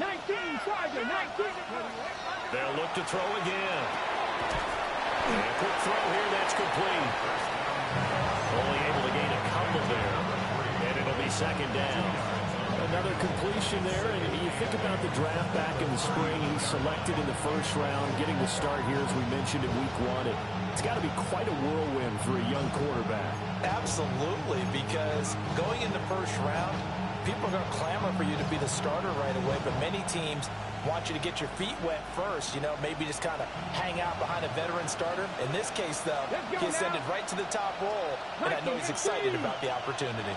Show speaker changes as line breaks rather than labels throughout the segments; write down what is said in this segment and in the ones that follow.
They'll look to throw again. And a quick throw here, that's complete. Only able to gain a couple there. And it'll be second down.
Another completion there, and you think about the draft back in the spring. He's selected in the first round, getting the start here, as we mentioned, in week 1. It's got to be quite a whirlwind for a young quarterback.
Absolutely, because going in the first round, people are going to clamor for you to be the starter right away, but many teams want you to get your feet wet first, maybe just kind of hang out behind a veteran starter. In this case, though, he ascended right to the top roll, and I know he's excited about the opportunity.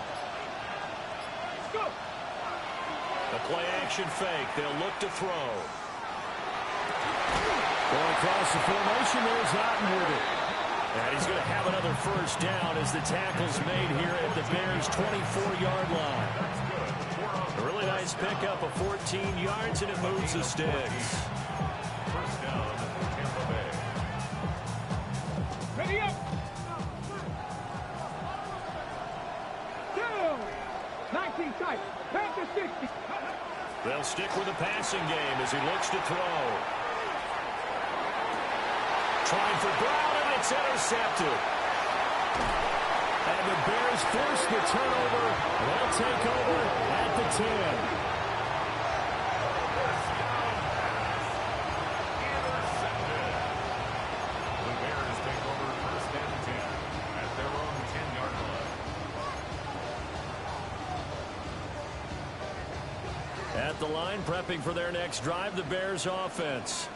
The play-action fake. They'll look to throw.
Going across the formation, there's Otten with it.
And he's going to have another first down as the tackle's made here at the Bears' 24-yard line. A really nice pickup of 14 yards, and it moves the sticks.
First down, Tampa Bay.
Ready up. 19 tight. Back to 60.
They'll stick with the passing game as he looks to throw. Trying for Brown, and it's intercepted.
And the Bears force the turnover. They'll take over at the 10.
The Bears take over first and 10 at their own 10-yard line.
At the line, prepping for their next drive, the Bears offense.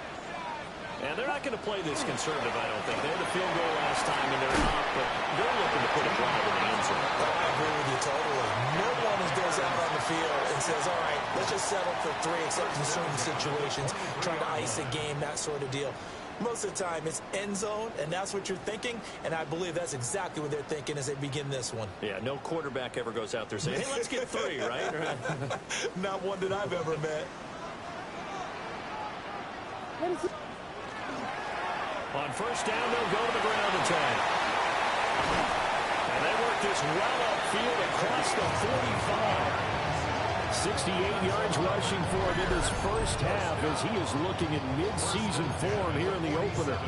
And they're not going to play this conservative, I don't think. They had a field goal last time, and they're not, but they're looking to put a drive in the end zone.
I agree with you totally. No one goes out on the field and says, all right, let's just settle for 3, except in certain situations, trying to ice a game, that sort of deal. Most of the time, it's end zone, and that's what you're thinking, and I believe that's exactly what they're thinking as they begin this one.
Yeah, no quarterback ever goes out there saying, hey, let's get 3, right?
Not one that I've ever met.
On first down, they'll go to the ground attack. And they work this well upfield across the 45.
68 yards rushing for him in this first half as he is looking in mid-season form here in the opener.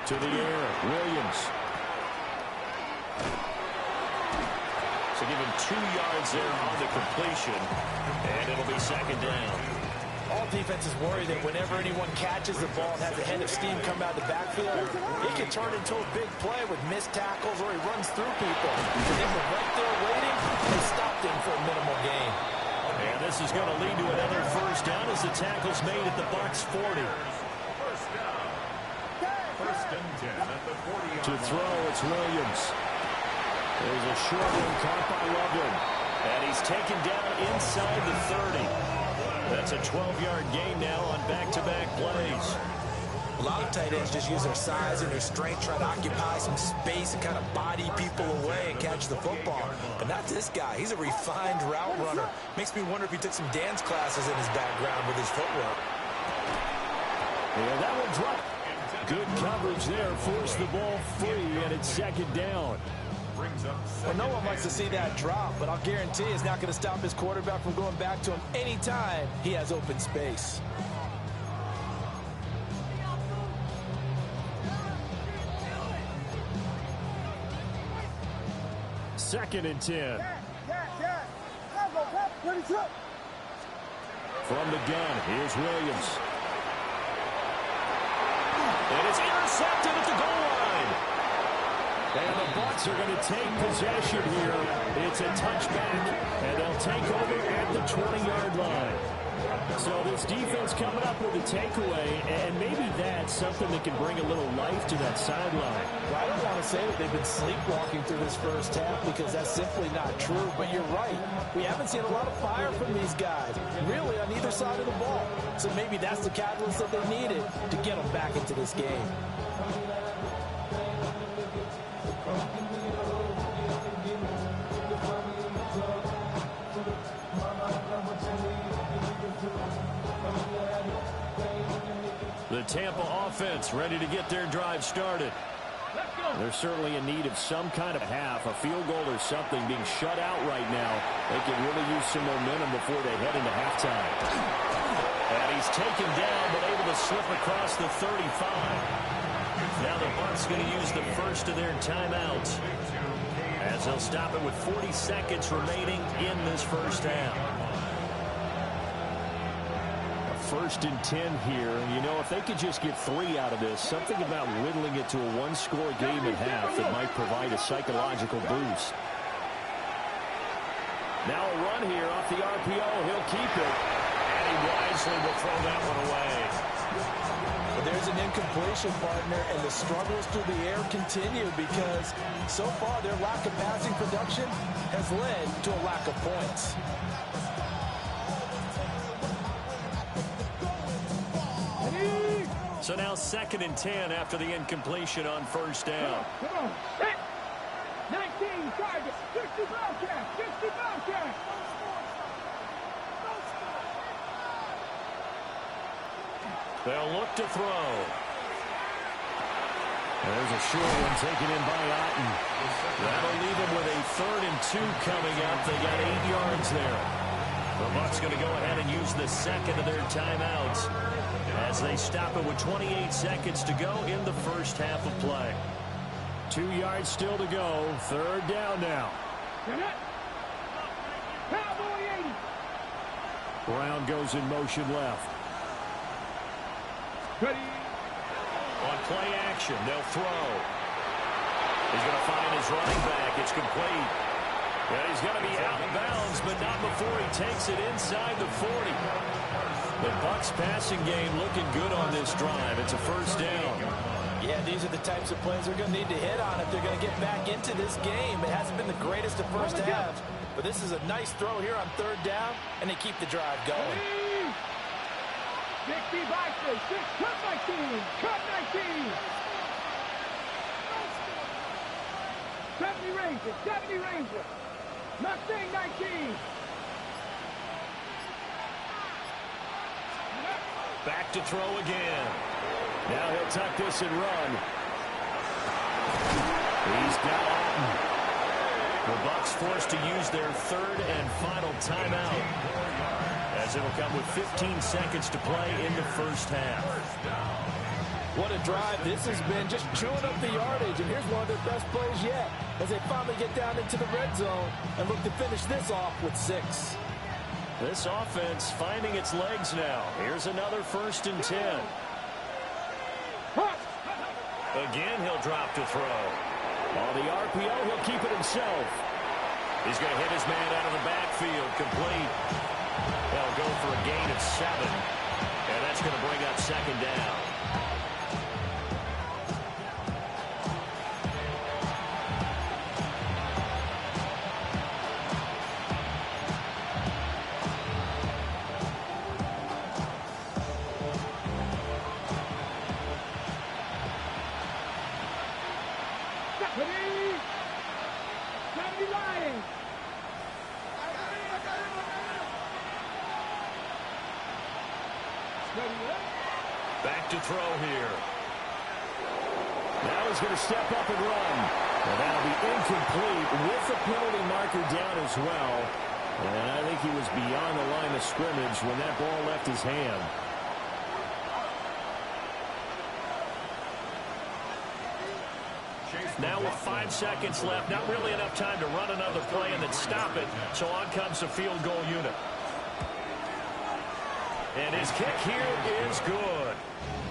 To the air, Williams.
So give him 2 yards there on the completion, and it'll be second down.
All defenses worry that whenever anyone catches the ball and has a head of steam come out of the backfield, it can turn into a big play with missed tackles or he runs through people. And they were right there waiting. They stopped him for a minimal gain.
And this is going to lead to another first down as the tackle's made at the Bucs 40.
First down. First and 10 at the 40-yard
To throw, it's Williams. There's a short one caught by Loveland.
And he's taken down inside the 30. That's a 12-yard gain now on back-to-back plays.
A lot of tight ends just use their size and their strength, try to occupy some space and kind of body people away and catch the football. But not this guy. He's a refined route runner. Makes me wonder if he took some dance classes in his background with his footwork.
Yeah, that one dropped. Good coverage there. Forced the ball free, and it's second down.
Well, no one likes to see that drop, but I'll guarantee it's not going to stop his quarterback from going back to him anytime he has open space.
Second and 10. From the gun, here's Williams.
And it's intercepted at the goal line.
And the Bucs are going to take possession here. It's a touchback, and they'll take over at the 20-yard line. So this defense coming up with a takeaway, and maybe that's something that can bring a little life to that sideline.
Well, I don't want to say that they've been sleepwalking through this first half because that's simply not true, but you're right. We haven't seen a lot of fire from these guys, really on either side of the ball. So maybe that's the catalyst that they needed to get them back into this game.
Tampa offense ready to get their drive started.
They're certainly in need of some kind of half, a field goal or something. Being shut out right now, they could really use some momentum before they head into halftime.
And he's taken down, but able to slip across the 35. Now the Bucs going to use the first of their timeouts, as they'll stop it with 40 seconds remaining in this first half.
First and 10 here. You know, if they could just get 3 out of this, something about whittling it to a one-score game at half that might provide a psychological boost. Now a run here off the RPO. He'll keep it.
And he wisely will throw that one away.
But there's an incompletion, partner, and the struggles through the air continue because so far their lack of passing production has led to a lack of points.
So now 2nd and 10 after the incompletion on first down.
Come on. 19 target. 60 Bobcat. 60 Bobcat.
They'll look to throw.
There's a short one taken in by Otten.
That'll leave them with a 3rd and 2 coming up. They got 8 yards there. The Bucs going to go ahead and use the second of their timeouts as they stop it with 28 seconds to go in the first half of play.
2 yards still to go. 3rd down now.
Cowboy 80.
Brown goes in motion left.
Ready.
On play action, they'll throw. He's going to find his running back. It's complete. And he's going to be out of bounds, but not before he takes it inside the 40. The Bucs passing game looking good on this drive. It's a first down.
Yeah, these are the types of plays they're going to need to hit on if they're going to get back into this game. It hasn't been the greatest of first halves, but this is a nice throw here on 3rd down, and they keep the drive going.
60 boxes. Cut 19. Cut 19. 70 Rangers. 70 Rangers. Mustang 19.
Back to throw again.
Now he'll tuck this and run. He's got Otten.
The Bucs forced to use their 3rd and final timeout, as it'll come with 15 seconds to play in the first half.
What a drive this has been, just chewing up the yardage, and here's one of their best plays yet as they finally get down into the red zone and look to finish this off with 6.
This offense finding its legs now. Here's another 1st and 10. Again, he'll drop to throw.
On the RPO, he'll keep it himself.
He's going to hit his man out of the backfield, complete. They'll go for a gain of 7, and that's going to bring up 2nd down. Back to throw here.
Now he's going to step up and run. And that'll be incomplete with the penalty marker down as well. And I think he was beyond the line of scrimmage when that ball left his hand.
Now with 5 seconds left, not really enough time to run another play and then stop it. So on comes the field goal unit. And his kick here is good.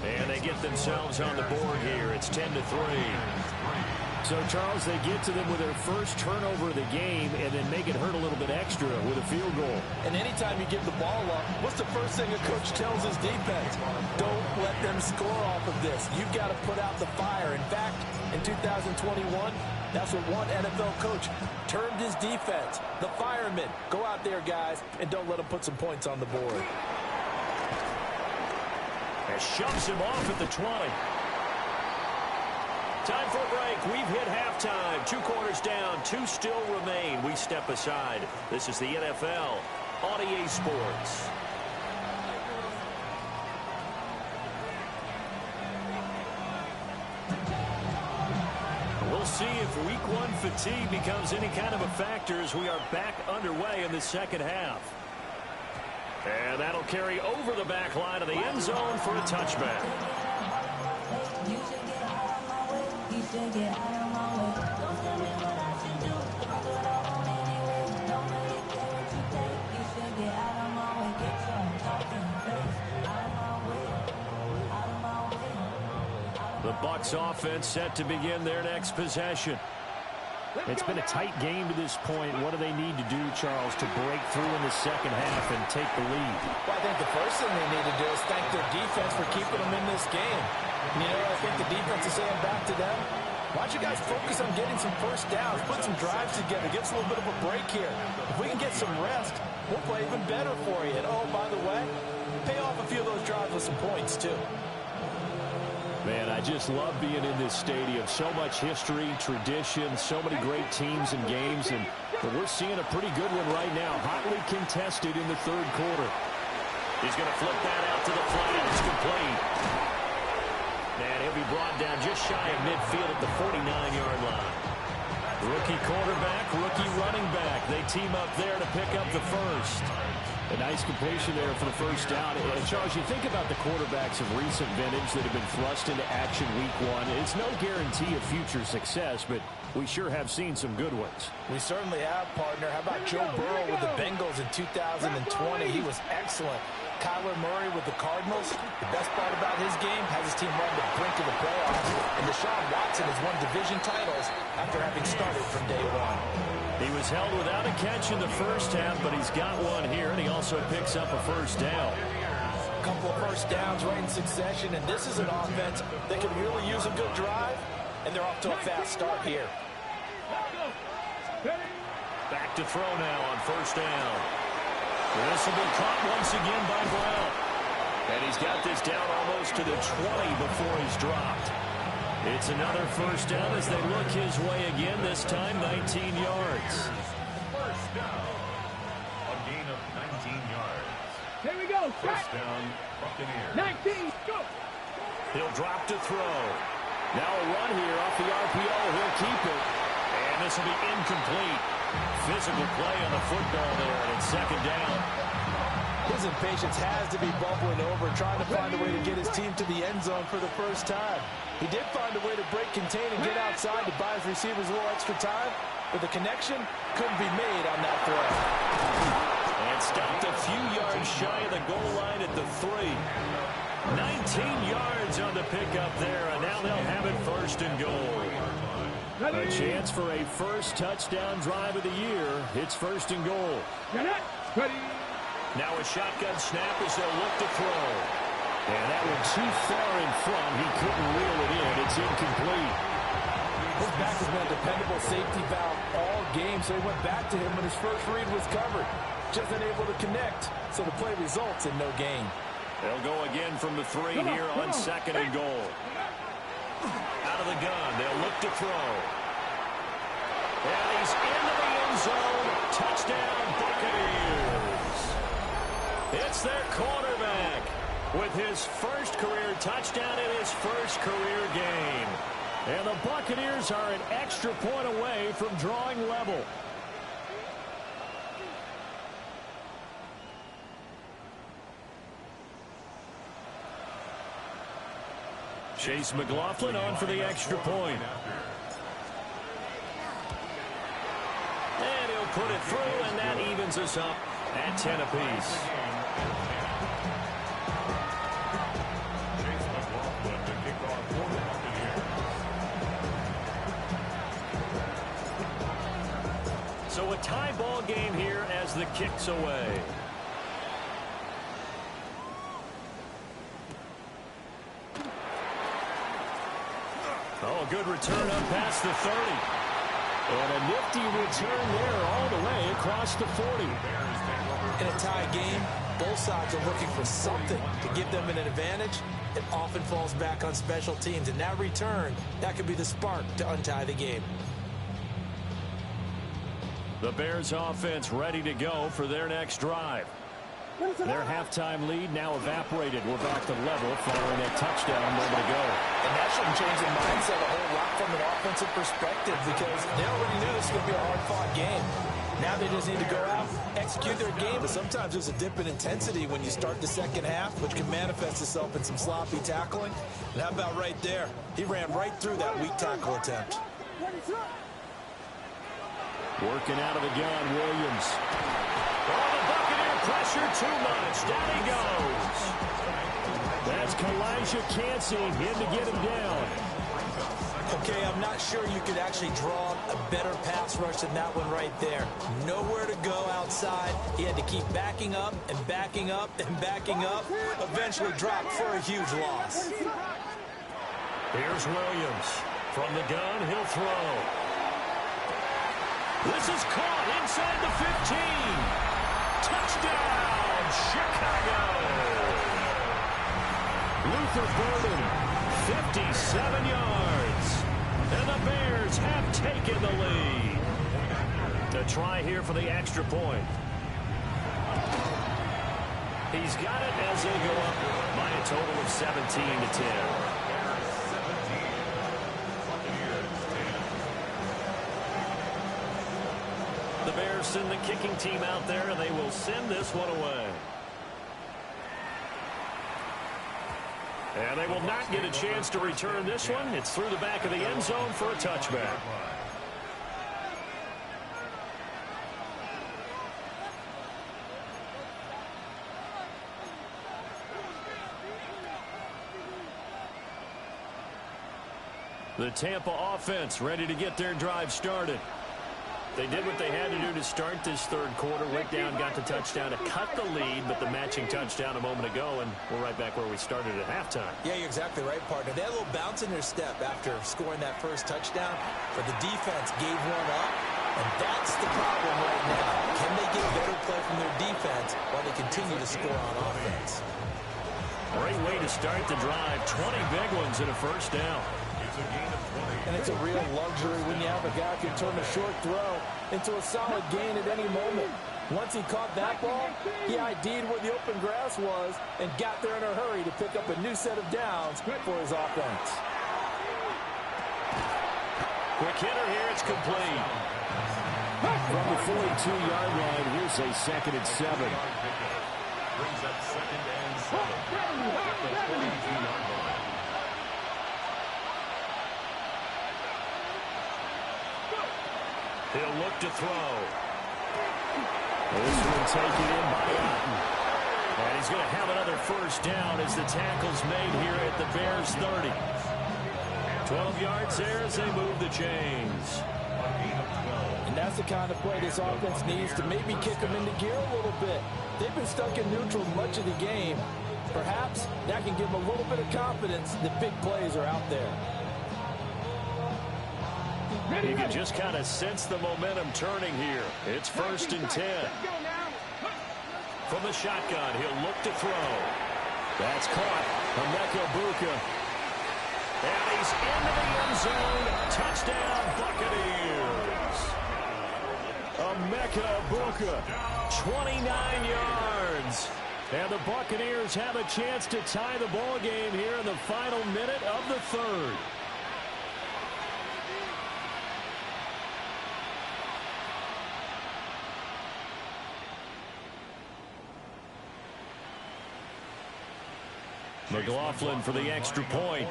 And they get themselves on the board here. It's 10-3.
So, Charles, they get to them with their first turnover of the game and then make it hurt a little bit extra with a field goal.
And anytime you give the ball up, what's the first thing a coach tells his defense? Don't let them score off of this. You've got to put out the fire. In fact, in 2021, that's what one NFL coach termed his defense. The firemen. Go out there, guys, and don't let them put some points on the board.
And shoves him off at the 20. Time for a break. We've hit halftime. 2 quarters down. 2 still remain. We step aside. This is the NFL on EA Sports.
we'll see if week one fatigue becomes any kind of a factor as we are back underway in the second half. And that'll carry over the back line of the end zone for a touchback. The Bucs offense set to begin their next possession. It's been a tight game to this point. What do they need to do, Charles, to break through in the second half and take the lead?
Well, I think the first thing they need to do is thank their defense for keeping them in this game. You know, I think the defense is saying back to them, why don't you guys focus on getting some first downs, put some drives together, give us a little bit of a break here. If we can get some rest, we'll play even better for you. And, oh, by the way, pay off a few of those drives with some points, too.
Man, I just love being in this stadium. So much history, tradition, so many great teams and games. But we're seeing a pretty good one right now. Hotly contested in the third quarter.
He's going to flip that out to the flat. It's complete. And he'll be brought down just shy of midfield at the 49-yard line.
Rookie quarterback, rookie running back. They team up there to pick up the first. A nice completion there for the first down. And Charles, you think about the quarterbacks of recent vintage that have been thrust into action week one. It's no guarantee of future success, but we sure have seen some good ones.
We certainly have, partner. How about Joe Burrow with the Bengals in 2020? He was excellent. Kyler Murray with the Cardinals. The best part about his game has his team run to the brink of the playoffs. And Deshaun Watson has won division titles after having started from day one.
He was held without a catch in the first half, but he's got one here, and he also picks up a first down.
A couple of first downs right in succession, and this is an offense that can really use a good drive, and they're off to a fast start here.
Back to throw now on first down. This will be caught once again by Brown. And he's got this down almost to the 20 before he's dropped. It's another first down as they look his way again, this time 19 yards.
First down. A gain of 19 yards.
Here we go.
First down, Buccaneers.
19, go.
He'll drop to throw. Now a run here off the RPO. He'll keep it. And this will be incomplete. Physical play on the football there, and it's second down.
His impatience has to be bubbling over, trying to find a way to get his team to the end zone for the first time. He did find a way to break, contain, and get outside to buy his receivers a little extra time, but the connection couldn't be made on that throw.
And stopped a few yards shy of the goal line at the 3. 19 yards on the pickup there, and now they'll have it first and goal. A chance for a first touchdown drive of the year. It's first and goal.
Ready.
Now a shotgun snap as they'll look to throw. And that one too far in front. He couldn't reel it in. It's incomplete.
His back has been a dependable safety valve all game, so he went back to him when his first read was covered. Just unable to connect, so the play results in no gain.
They'll go again from the 3 here on second and goal. Out of the gun, they'll look to throw. And he's into the end zone. Touchdown, Buccaneers. It's their quarterback with his first career touchdown in his first career game. And the Buccaneers are an extra point away from drawing level. Chase McLaughlin on for the extra point. And he'll put it through, and that evens us up at 10 apiece.
Chase McLaughlin to kick off for the Buccaneers.
So a tie ball game here as the kick's away. Oh, good return up past the 30. And a nifty return there all the way across the 40.
In a tie game, both sides are looking for something to give them an advantage. It often falls back on special teams. And that return, that could be the spark to untie the game.
The Bears offense ready to go for their next drive. Their halftime lead now evaporated. We're back to level following that touchdown a moment ago.
And that shouldn't change the mindset a whole lot from an offensive perspective because they already knew this was going to be a hard-fought game. Now they just need to go out, execute their game. But sometimes there's a dip in intensity when you start the second half, which can manifest itself in some sloppy tackling. And how about right there? He ran right through that weak tackle attempt.
Working out of the gun, Williams.
Oh, the Buccaneer pressure too much. Down he goes.
That's Kalijah Cansey in to get him down.
Okay, I'm not sure you could actually draw a better pass rush than that one right there. Nowhere to go outside. He had to keep backing up and backing up and backing up. Eventually dropped for a huge loss.
Here's Williams. From the gun, he'll throw. This is caught inside the 15. Touchdown, Chicago.
Luther Burden,
57 yards. And the Bears have taken the lead. A try here for the extra point. He's got it as they go up by a total of 17-10. The Bears send the kicking team out there, and they will send this one away. And they will not get a chance to return this one. It's through the back of the end zone for a touchback. The Tampa offense ready to get their drive started. They did what they had to do to start this third quarter. Went down, got the touchdown to cut the lead, but the matching touchdown a moment ago, and we're right back where we started at halftime.
Yeah, you're exactly right, partner. They had a little bounce in their step after scoring that first touchdown, but the defense gave one up, and that's the problem right now. Can they get better play from their defense while they continue to score on offense?
Great way to start the drive. 20 big ones and a first down.
And it's a real luxury when you have a guy who can turn a short throw into a solid gain at any moment. Once he caught that ball, he ID'd where the open grass was and got there in a hurry to pick up a new set of downs for his offense.
Quick hitter here, it's complete.
From the 42-yard line, here's a 2nd and 7.
Brings up 2nd and 7 at the 42-yard line.
He'll look to throw.
This one taken in by Otten.
And he's going to have another first down as the tackle's made here at the Bears 30. 12 yards there as they move the chains.
And that's the kind of play this offense needs to maybe kick them into gear a little bit. They've been stuck in neutral much of the game. Perhaps that can give them a little bit of confidence that big plays are out there.
You can just kind of sense the momentum turning here. It's 1st and 10. From the shotgun, he'll look to throw.
That's caught. Emeka Buka.
And he's into the end zone. Touchdown, Buccaneers.
Emeka Buka.
29 yards.
And the Buccaneers have a chance to tie the ball game here in the final minute of the third.
McLaughlin for the extra point.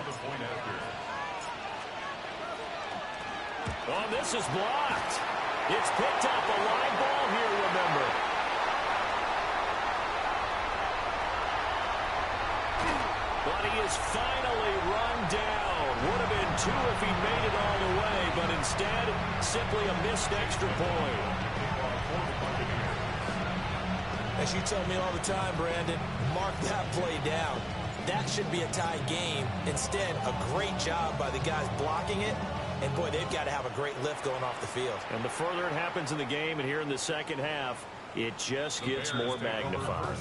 Oh, this is blocked. It's picked up. A line ball here, remember. But he is finally run down. Would have been 2 if he made it all the way, but instead, simply a missed extra point. As you tell me all the time, Brandon, mark that play down. That should be a tie game. Instead, a great job by the guys blocking it. And, boy, they've got to have a great lift going off the field. And the further it happens in the game and here in the second half, it just gets more magnified.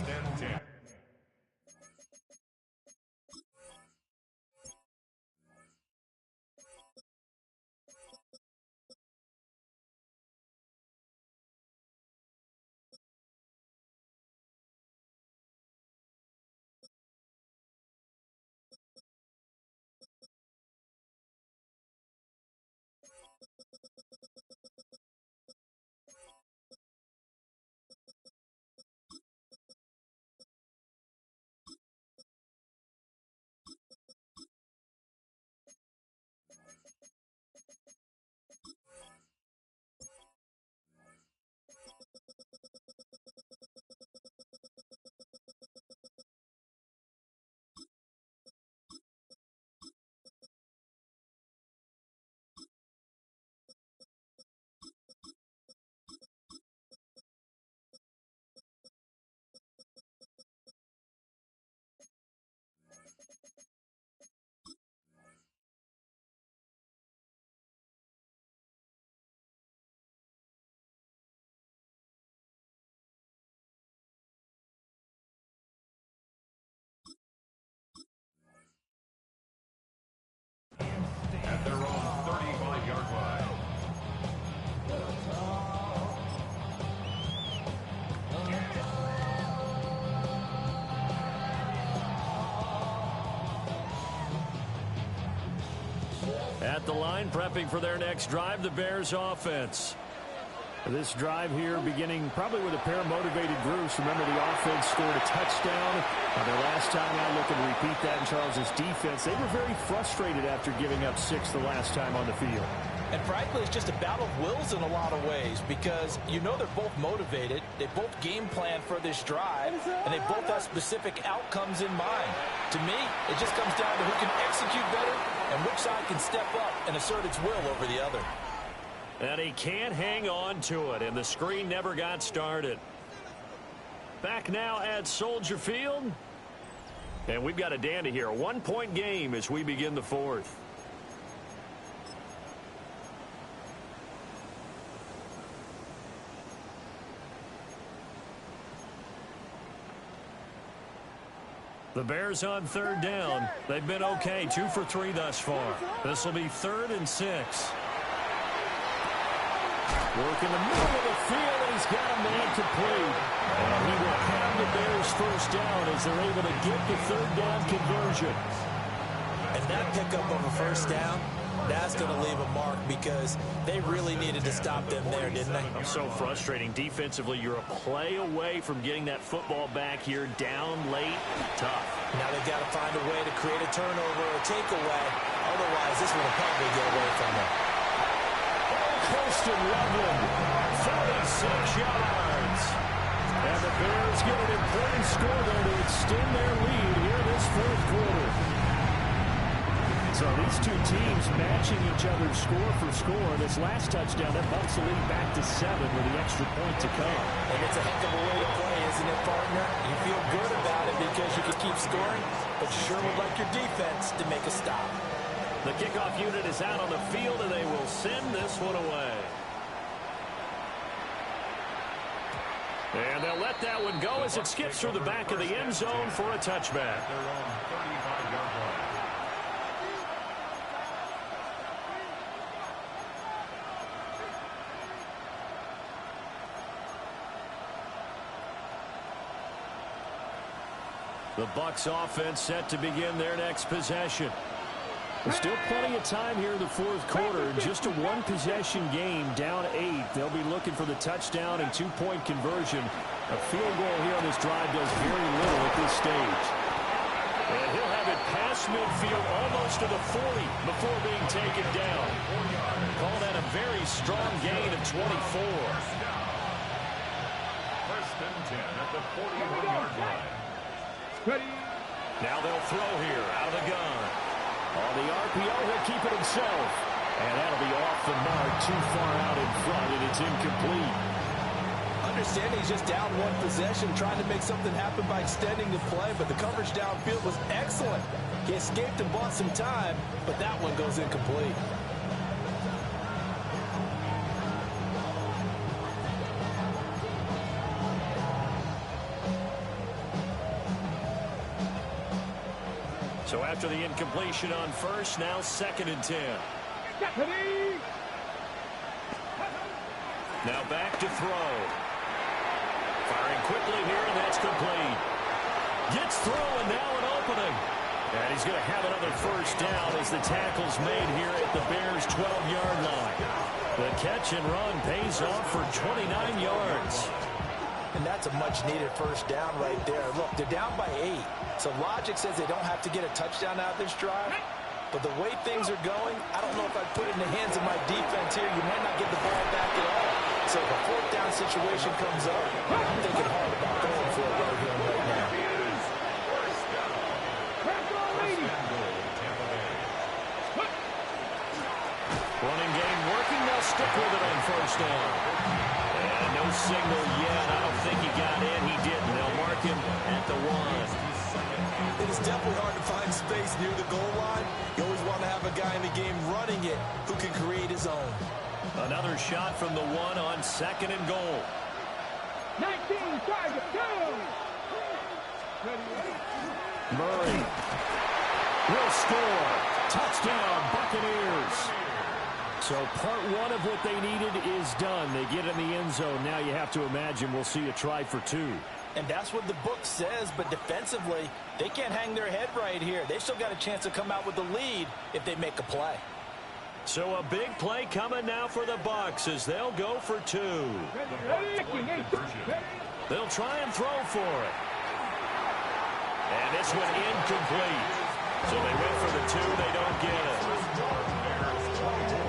the line, prepping for their next drive, the Bears offense.
This drive here beginning probably with a pair of motivated groups. Remember, the offense scored a touchdown. Their last time out, looking to repeat that in Charles' defense. They were very frustrated after giving up 6 the last time on the field.
And frankly, it's just a battle of wills in a lot of ways because you know they're both motivated. They both game plan for this drive, and they both have specific outcomes in mind. To me, it just comes down to who can execute better and which side can step up and assert its will over the other.
And he can't hang on to it, and the screen never got started. Back now at Soldier Field. And we've got a dandy here. A 1-point game as we begin the fourth. The Bears on third down. They've been okay, 2 for 3 thus far. This will be 3rd and 6.
Work in the middle of the field, and he's got a man complete. And he will have the Bears first down as they're able to get the third down conversion.
And that pickup of a first down, that's going to leave a mark because they really needed to stop them there, didn't they?
So frustrating. Defensively, you're a play away from getting that football back here down late. Tough.
Now they've got to find a way to create a turnover or takeaway. Otherwise, this will probably get away from them.
Posted Loveland, 46 yards. And the Bears get an important score there to extend their lead here this fourth quarter. So these two teams matching each other's score for score. This last touchdown, that bumps the lead back to 7 with the extra point to come.
And it's a heck of a way to play, isn't it, partner? You feel good about it because you can keep scoring, but you sure would like your defense to make a stop.
The kickoff unit is out on the field, and they will send this one away. And they'll let that one go as it skips through the back of the end zone for a touchback. The Bucs offense set to begin their next possession.
There's still plenty of time here in the fourth quarter. Just a one-possession game, down 8. They'll be looking for the touchdown and 2-point conversion. A field goal here on this drive does very little at this stage.
And he'll have it past midfield almost to the 40 before being taken down. Call that a very strong gain of 24.
First and 10 at the 41-yard line.
Now they'll throw here out of the gun.
On the RPO, he'll keep it himself. And that'll be off the mark, too far out in front, and it's incomplete.
Understanding he's just down one possession, trying to make something happen by extending the play, but the coverage downfield was excellent. He escaped and bought some time, but that one goes incomplete.
So after the incompletion on first, now 2nd and 10. Now back to throw. Firing quickly here, and that's complete. Gets through, and now an opening. And he's going to have another first down as the tackle's made here at the Bears' 12-yard line. The catch and run pays off for 29 yards.
And that's a much-needed first down right there. Look, they're down by 8. So logic says they don't have to get a touchdown out of this drive. But the way things are going, I don't know if I'd put it in the hands of my defense here. You might not get the ball back at all. So if a 4th down situation comes up, I'm thinking hard about going for it right here and right now.
Running game working. They'll stick with it on first down. And no signal yet. I don't think he got in. He didn't. They'll mark him at the 1.
It is definitely hard to find space near the goal line. You always want to have a guy in the game running it who can create his own.
Another shot from the 1 on 2nd and goal.
19, target, go!
Murray will score. Touchdown, Buccaneers. So part 1 of what they needed is done. They get in the end zone. Now you have to imagine we'll see a try for 2.
And that's what the book says, but defensively, they can't hang their head right here. They've still got a chance to come out with the lead if they make a play.
So a big play coming now for the Bucs as they'll go for 2. They'll try and throw for it. And this one incomplete. So they went for the 2. They don't get it.